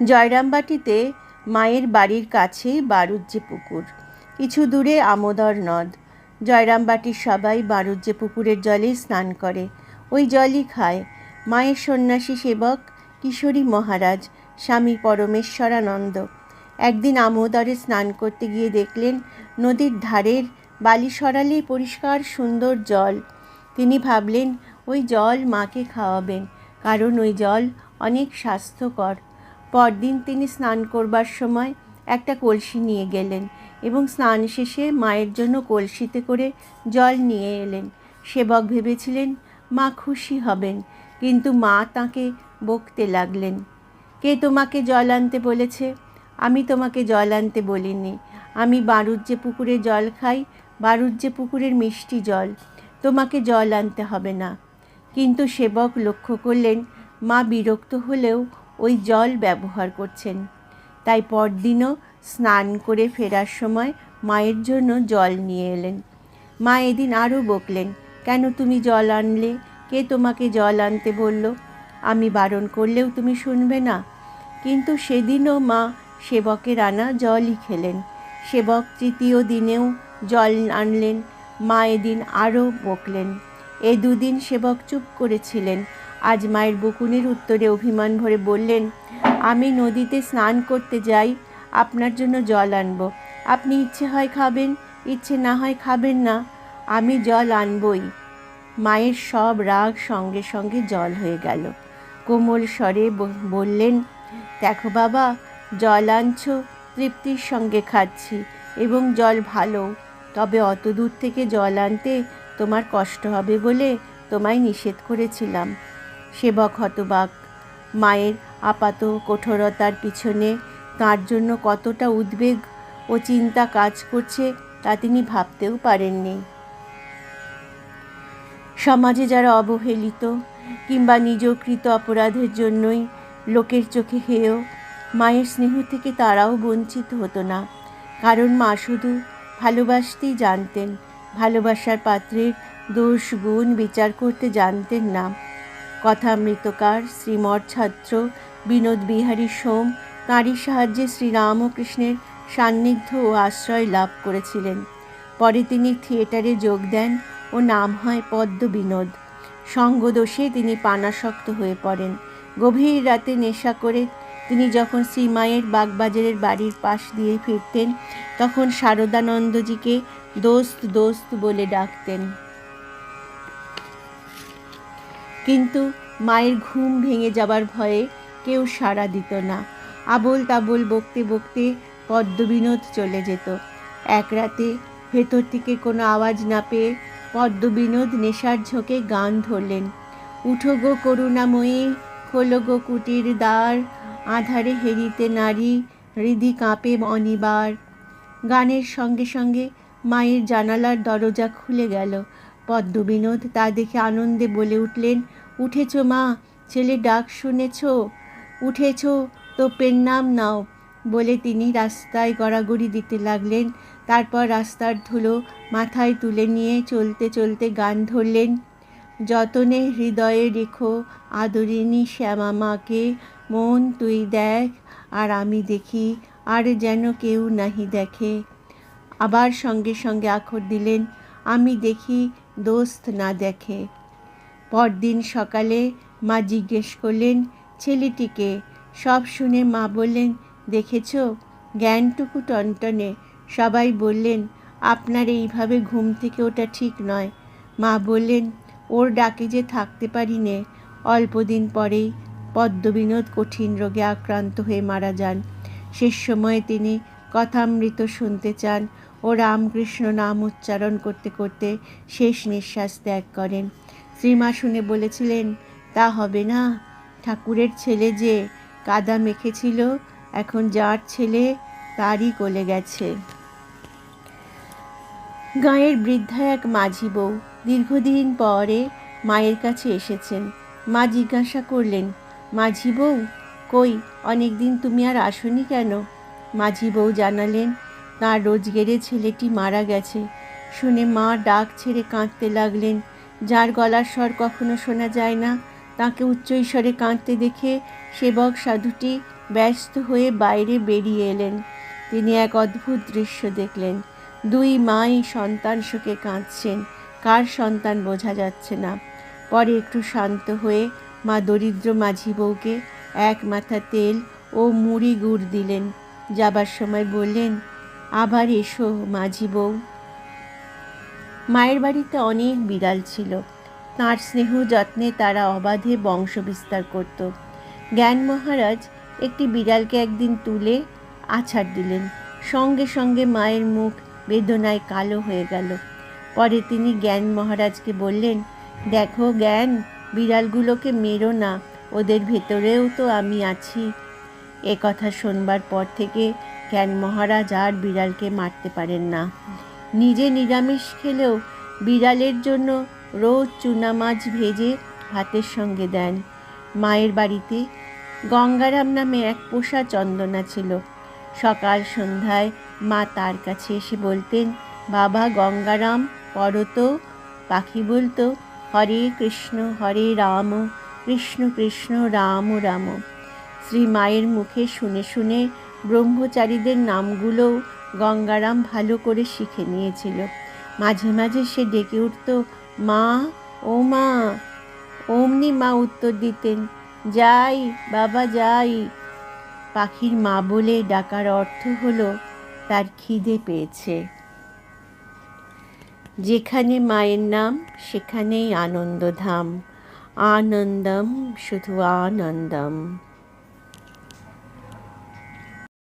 জয়রামবাটিতে মায়ের বাড়ির কাছেই বারুজ্জে পুকুর, কিছু দূরে আমোদর নদ। জয়রামবাটির সবাই বারুজ্জে পুকুরের জলেই স্নান করে, ওই জলই খায়। মায়ের সন্ন্যাসী সেবক কিশোরী মহারাজ স্বামী পরমেশ্বরানন্দ একদিন আমোদরে স্নান করতে গিয়ে দেখলেন নদীর ধারের বালি সরালে পরিষ্কার সুন্দর জল। তিনি ভাবলেন ওই জল মাকে খাওয়াবেন, কারণ ওই জল অনেক স্বাস্থ্যকর। পরদিন তিনি স্নান করবার সময় একটা কলসি নিয়ে গেলেন এবং স্নান শেষে মায়ের জন্য কলসিতে করে জল নিয়ে এলেন। সেবক ভেবেছিলেন মা খুশি হবেন, কিন্তু মা তাঁকে বকতে লাগলেন। কে তোমাকে জল আনতে বলেছে? আমি তোমাকে জল আনতে বলিনি। আমি বারুজ্জে পুকুরে জল খাই, বারুজ্জে পুকুরের মিষ্টি জল। তোমাকে জল আনতে হবে না। কিন্তু সেবক লক্ষ্য করলেন মা বিরক্ত হলেও ওই জল ব্যবহার করছেন। তাই পরদিনও স্নান করে ফেরার সময় মায়ের জন্য জল নিয়ে এলেন। মা এদিন আরও বকলেন, কেন তুমি জল আনলে? কে তোমাকে জল আনতে বলল? আমি বারণ করলেও তুমি শুনবে না। কিন্তু সেদিনও মা সেবকের আনা জলই খেলেন। সেবক তৃতীয় দিনেও জল আনলেন। মা এদিন আরও বকলেন। এই দুদিন সেবক চুপ করেছিলেন। আজ মায়ের বকুনির উত্তরে অভিমান ভরে বললেন, আমি নদীতে স্নান করতে যাই, আপনার জন্য জল আনব। আপনি ইচ্ছে হয় খাবেন, ইচ্ছে না হয় খাবেন না, আমি জল আনবই। মায়ের সব রাগ সঙ্গে সঙ্গে জল হয়ে গেল। কোমল স্বরে বললেন, দেখো বাবা, জল আনছো, তৃপ্তির সঙ্গে খাচ্ছি এবং জল ভালো, তবে অত দূর থেকে জল আনতে তোমার কষ্ট হবে বলে তোমায় নিষেধ করেছিলাম। সেবক হতবাক। মায়ের আপাত কঠোরতার পিছনে তাঁর জন্য কতটা উদ্বেগ ও চিন্তা কাজ করছে তা তিনি ভাবতেও পারেননি। সমাজে যারা অবহেলিত কিংবা নিজকৃত অপরাধের জন্যই লোকের চোখে হেয়, মায়ের স্নেহ থেকে তারাও বঞ্চিত হতো না। কারণ মা শুধু ভালোবাসতেই জানতেন, ভালোবাসার পাত্রের দোষ গুণ বিচার করতে জানতেন না। কথামৃতকার শ্রীমঠ ছাত্র বিনোদ বিহারী সোম তাঁরই সাহায্যে শ্রীরামকৃষ্ণের সান্নিধ্য ও আশ্রয় লাভ করেছিলেন। পরে তিনি থিয়েটারে যোগ দেন ও নাম হয় পদ্ম বিনোদ। সঙ্গদোষে তিনি পানাসক্ত হয়ে পড়েন। গভীর রাতে নেশা করে তিনি যখন শ্রীমায়ের বাগবাজারের বাড়ির পাশ দিয়ে ফিরতেন, তখন শারদানন্দজিকে দোস্ত দোস্ত বলে ডাকতেন। কিন্তু মায়ের ঘুম ভেঙে যাবার ভয়ে কেউ সাড়া দিত না। আবোল তাবোল বকতে বকতে পদ্মবিনোদ চলে যেত। এক রাতে ভেতর থেকে কোনো আওয়াজ না পেয়ে পদ্মবিনোদ নেশার ঝোঁকে গান ধরলেন, উঠো গো করুণাময়ী, খোলো গো কুটির দ্বার, আধারে হেরিতে নারী, হৃদি কাঁপে অনিবার। গানের সঙ্গে সঙ্গে মায়ের জানালার দরজা খুলে গেল। পদ্মবিনোদ তা দেখে আনন্দে বলে উঠলেন, উঠেছ মা, ছেলে ডাক শুনেছ? উঠেছ তো পেন নাম নাও। বলে তিনি রাস্তায় গড়াগড়ি দিতে লাগলেন। তারপর রাস্তার ধুলো মাথায় তুলে নিয়ে চলতে চলতে গান ধরলেন, যতনে হৃদয়ে রেখো আদরিণী শ্যামা মাকে, মন তুই দেখ আর আমি দেখি, আর যেন কেউ নাহি দেখে। আবার সঙ্গে সঙ্গে আখর দিলেন, আমি দেখি দোস্ত না দেখে। পরদিন সকালে মা জিজ্ঞেস করলেন, ছেলেটিকে? সব শুনে মা বললেন, দেখেছ, জ্ঞানটুকু টনটনে। সবাই বললেন, আপনার এইভাবে ঘুম থেকে ওটা ঠিক নয়। মা বললেন, ওর ডাকে যে থাকতে পারি নে। অল্পদিন পরেই পদ্মবিনোদ কঠিন রোগে আক্রান্ত হয়ে মারা যান। শেষ সময়ে তিনি কথামৃত শুনতে চান ও রামকৃষ্ণ নাম উচ্চারণ করতে করতে শেষ নিঃশ্বাস ত্যাগ করেন। শ্রীমা শুনে বলেছিলেন, তা হবে না, ঠাকুরের ছেলে যে কাদা মেখেছিল, এখন যার ছেলে তারই কোলে গেছে। গাঁয়ের বৃদ্ধা এক মাঝি বউ দীর্ঘদিন পরে মায়ের কাছে এসেছেন। মা জিজ্ঞাসা করলেন, মাঝি বউ, কই অনেক দিন তুমি আর আসনি কেন? মাঝি বউ জানালেন, তাঁর রোজগেরে ছেলেটি মারা গেছে। শুনে মা ডাক ছেড়ে কাঁদতে লাগলেন। যার গলার স্বর কখনো শোনা যায় না, তাকে উচ্চৈস্বরে কাঁদতে দেখে সেবক সাধুটি ব্যস্ত হয়ে বাইরে বেরিয়ে এলেন। তিনি এক অদ্ভুত দৃশ্য দেখলেন। দুই মাই সন্তান শোকে কাঁদছেন। কার সন্তান বোঝা যাচ্ছে না। পরে একটু শান্ত হয়ে মা দরিদ্র মাঝি বউকে এক মাথা তেল ও মুড়ি গুড় দিলেন। যাবার সময় বললেন, আবার এসো মাঝি বউ। মায়ের বাড়িতে অনেক বিড়াল ছিল। তাঁর স্নেহ যত্নে তারা অবাধে বংশ বিস্তার করত। জ্ঞান মহারাজ একটি বিড়ালকে একদিন তুলে আছাড় দিলেন। সঙ্গে সঙ্গে মায়ের মুখ বেদনায় কালো হয়ে গেল। পরে তিনি জ্ঞান মহারাজকে বললেন, দেখো জ্ঞান, বিড়ালগুলোকে মেরো না, ওদের ভেতরেও তো আমি আছি। এ কথা শোনবার পর থেকে জ্ঞান মহারাজ আর বিড়ালকে মারতে পারেন না। নিজে নিরামিষ খেলেও বিড়ালের জন্য রোজ চুনা মাছ ভেজে ভাতের সঙ্গে দেন। মায়ের বাড়িতে গঙ্গারাম নামে এক পোষা চন্দনা ছিল। সকাল সন্ধ্যায় মা তার কাছে এসে বলতেন, বাবা গঙ্গারাম পড়ো তো। পাখি বলতো, হরে কৃষ্ণ হরে রাম কৃষ্ণ কৃষ্ণ রাম রাম। শ্রী মায়ের মুখে শুনে শুনে ব্রহ্মচারীদের নামগুলোও গঙ্গারাম ভালো করে শিখে নিয়েছিল। মাঝে মাঝে সে ডেকে উঠত, মা, ও মা। অমনি মা উত্তর দিতেন, যাই বাবা যাই। পাখির মা বলে ডাকার অর্থ হলো তার খিদে পেয়েছে। যেখানে মায়ের নাম সেখানেই আনন্দধাম। আনন্দম শুধু আনন্দম।